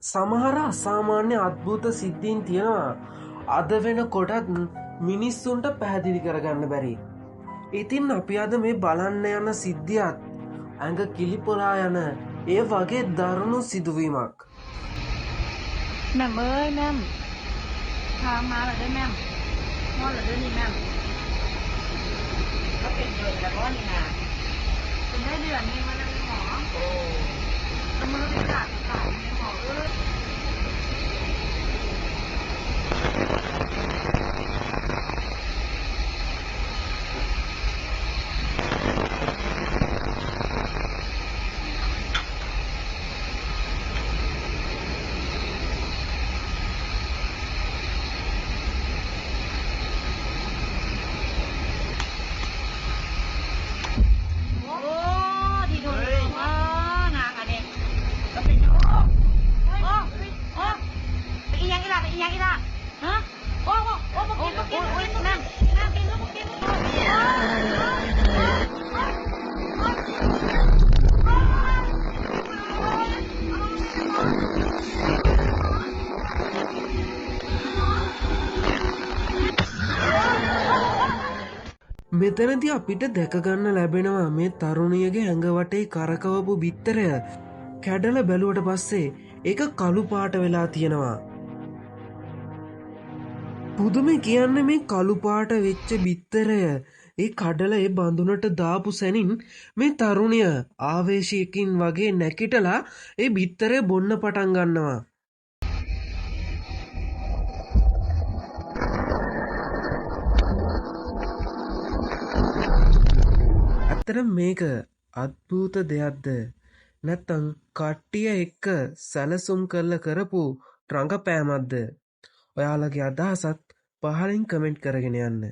සමහර අසාමාන්‍ය අත්භූත සිද්ධීන් තියෙනවා අද වෙන කොටත් මිනිස්සුන්ට පැහැදිලි කරගන්න බැරි. ඉතින් අපි අද මේ බලන්න යන සිද්ධියත් ඇඟ කිලිපොලා යන ඒ වගේ දරුණු සිදුවීමක්. แม่มเอ้ยแม่มพามาเหรอเด้อแม่มนอนเหรอเด้อนี่แม่มก็เป็นเดือนแล้วก็นี่นะเป็นได้เดือนนึงมาแล้วหมอโอ้แล้วมือไปขาดในหมอเอ้ย โอ้ที่โดนลงนาค่ะเด็กก็เป็นโอ้โอ้โอ้ไปอีหยังอีหล่ะไปอีหยังอีหล่ะฮะโอ้โอ้โอ้บ่กินบ่กินบ่กินน้ำน้ำกินบ่กินบ่กิน මෙතනති අපිට දැකගන්න ලැබෙනවා මේ තරුණියගේ ඇඟ වටේ කරකවපු බිත්තරය කැඩල බැලුවට පස්සේ ඒක කළු පාට වෙලා තියෙනවා. පුදුම කියන්න මේ කළුපාට වෙච්ච බිත්තරය ඒ කඩල ඒ බඳුනට දාපු සැනින් මේ තරුණිය ආවේශයකින් වගේ නැකිටලා ඒ බිත්තරය බොන්න පටන් ගන්නවා. ඇත්තට මේක අද්භූත දෙයක්ද නැත්තං කට්ටිය එක්ක සැලසුම් කරලා කරපු රඟපෑමක්ද? ඔයාලගේ අදහසත් පහලින් කමෙන්ට් කරගෙන යන්න.